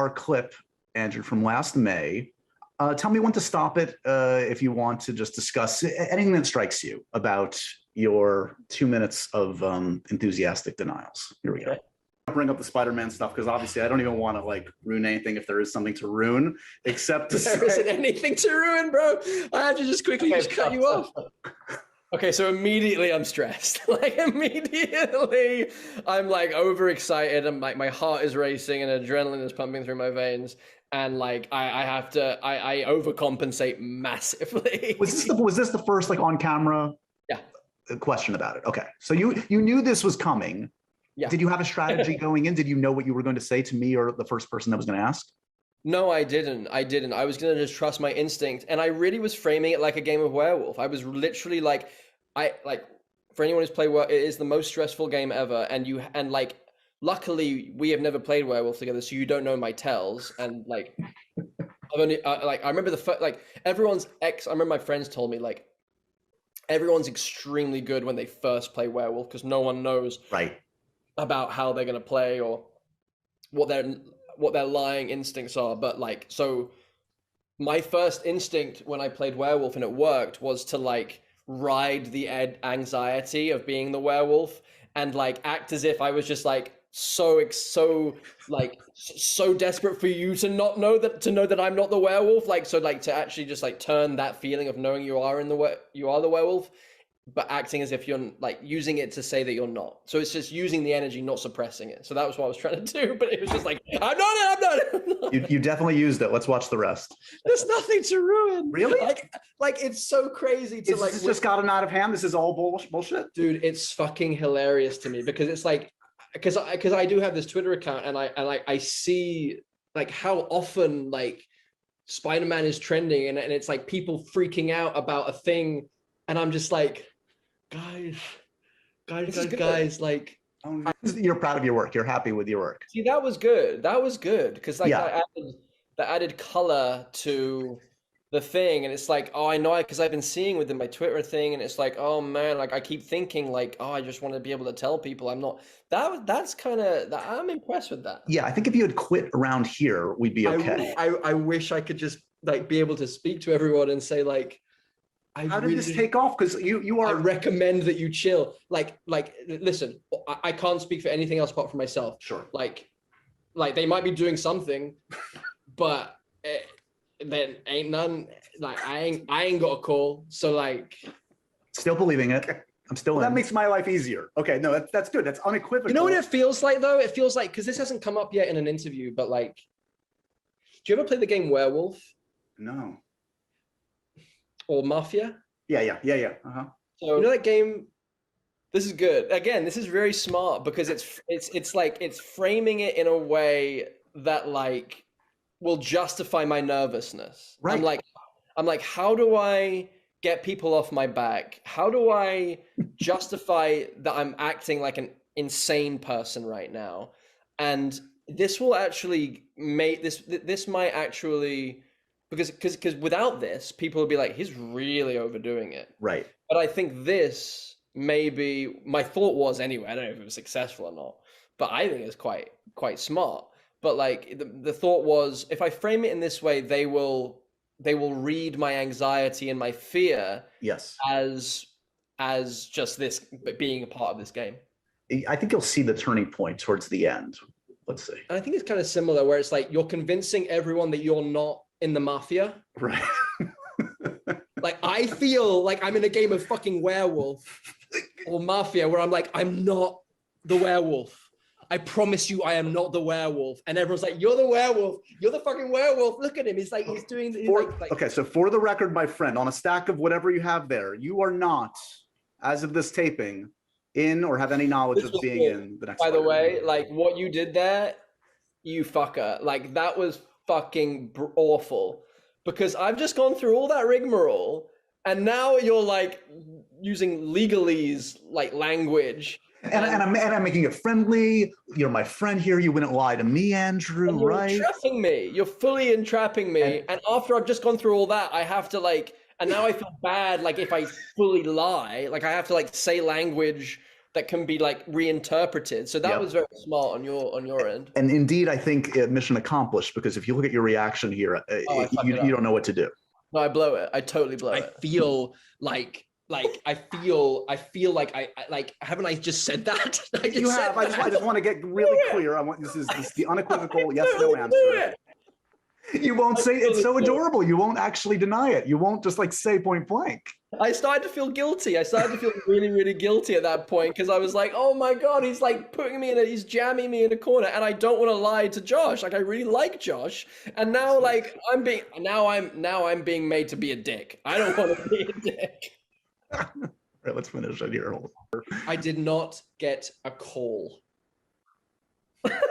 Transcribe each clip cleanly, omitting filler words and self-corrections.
our clip, Andrew, from last May. Tell me when to stop it if you want to just discuss anything that strikes you about your 2 minutes of enthusiastic denials. Here we go. I'll bring up the Spider-Man stuff because obviously I don't even want to like ruin anything if there is something to ruin, except to there isn't anything to ruin, bro. I have to just quickly cut you off. Okay, so immediately I'm stressed. Like immediately I'm like overexcited and like my heart is racing and adrenaline is pumping through my veins. And like I overcompensate massively. Was this the first like on camera question about it? Okay, so you knew this was coming. Yeah. Did you have a strategy going in? Did you know what you were going to say to me or the first person that was going to ask? No, I didn't. I was going to just trust my instinct. And I really was framing it like a game of werewolf. I was literally like, for anyone who's played werewolf, it is the most stressful game ever. And like, luckily we have never played werewolf together, so you don't know my tells. And like, I've only, I remember I remember my friends told me like, everyone's extremely good when they first play werewolf because no one knows about how they're going to play or what their lying instincts are. But like, so my first instinct when I played werewolf and it worked was to like ride the anxiety of being the werewolf and like act as if I was just like so desperate for you to know that I'm not the werewolf. Like, so like to actually just like turn that feeling of knowing you are the werewolf, but acting as if you're like using it to say that you're not. So it's just using the energy, not suppressing it. So that was what I was trying to do, but it was just like, I'm not. You definitely used it. Let's watch the rest. There's nothing to ruin. Really? Like it's so crazy to This just gotten out of hand. This is all bullshit. Dude, it's fucking hilarious to me because it's like, because I do have this Twitter account and I see like how often like Spider-Man is trending and it's like people freaking out about a thing. And I'm just like, guys, like. You're proud of your work. You're happy with your work. See, that was good. Because like that added color to the thing. And it's like, oh, I know it because I've been seeing within my Twitter thing. And it's like, oh man, like I keep thinking like, oh, I just want to be able to tell people I'm not. That's kind of, I'm impressed with that. Yeah, I think if you had quit around here, we'd be okay. I wish I could just like be able to speak to everyone and say like, how did this take off? Because you are. I recommend that you chill. Like, listen, I can't speak for anything else apart from myself. Sure. Like they might be doing something, but then ain't none. Like I ain't got a call. So like, still believing it. I'm still. Well, that makes my life easier. Okay, no, that's good. That's unequivocal. You know what it feels like though? It feels like because this hasn't come up yet in an interview, but like, do you ever play the game Werewolf? No. Or Mafia? Yeah. So you know that game. This is good. Again, this is very smart because it's framing it in a way that like will justify my nervousness. Right. I'm like, how do I get people off my back? How do I justify that I'm acting like an insane person right now? And this will actually make this might actually. Because without this, people would be like, he's really overdoing it. Right. But I think this maybe, my thought was anyway, I don't know if it was successful or not, but I think it's quite smart. But like the thought was, if I frame it in this way, they will read my anxiety and my fear as just this being a part of this game. I think you'll see the turning point towards the end. Let's see. And I think it's kind of similar where it's like, you're convincing everyone that you're not in the Mafia. Right. Like I feel like I'm in a game of fucking Werewolf or Mafia where I'm like, I'm not the werewolf. I promise you I am not the werewolf. And everyone's like, you're the werewolf. You're the fucking werewolf. Look at him. He's like, he's doing okay, so for the record, my friend, on a stack of whatever you have there, you are not, as of this taping, in or have any knowledge of being in the next. By the way, like what you did there, you fucker. Like that was fucking awful because I've just gone through all that rigmarole and now you're like using legalese like language and I'm making it friendly. You're my friend here. You wouldn't lie to me, Andrew, right? You're entrapping me. You're fully entrapping me. And after I've just gone through all that, I have to like, and now I feel bad like if I fully lie, like I have to like say language that can be like reinterpreted. So that was Yep. very smart on your end. And indeed, I think mission accomplished, because if you look at your reaction here, Oh, I fuck you, it you up. don't know what to do. No, I blow it. I totally blow I it. feel I feel like I like haven't I just said that? I just You said have. I just that. want to get really clear. I want this is the unequivocal yes no answer. You won't say it's so adorable. You won't actually deny it. You won't just like say point blank. I started to feel guilty. I started to feel really, really guilty at that point because I was like, "Oh my god, he's like he's jamming me in a corner," and I don't want to lie to Josh. Like I really like Josh, and now like I'm being made to be a dick. I don't want to be a dick. Right, let's finish it here. I did not get a call.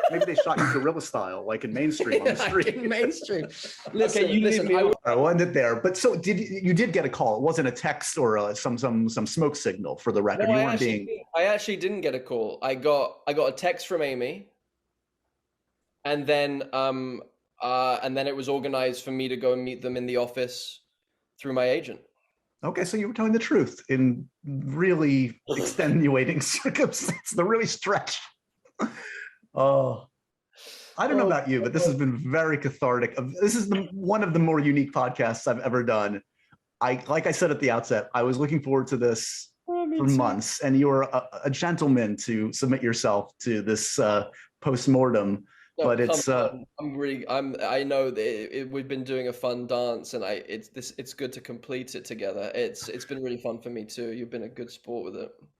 Maybe they shot you guerrilla style, like in mainstream on the Like street. in mainstream. Listen, Okay, you listen. leave me I, alone. I will end it there. But so you did get a call. It wasn't a text or some smoke signal for the record. No, You weren't being. I actually didn't get a call. I got a text from Amy, and then it was organized for me to go and meet them in the office through my agent. Okay, so you were telling the truth in really extenuating circumstances. The really stretch. Oh, I don't know about you, but this has been very cathartic. This is one of the more unique podcasts I've ever done. Like I said at the outset, I was looking forward to this for months, and you were a gentleman to submit yourself to this post-mortem. No, but it's I know that we've been doing a fun dance, and it's good to complete it together. It's been really fun for me too. You've been a good sport with it.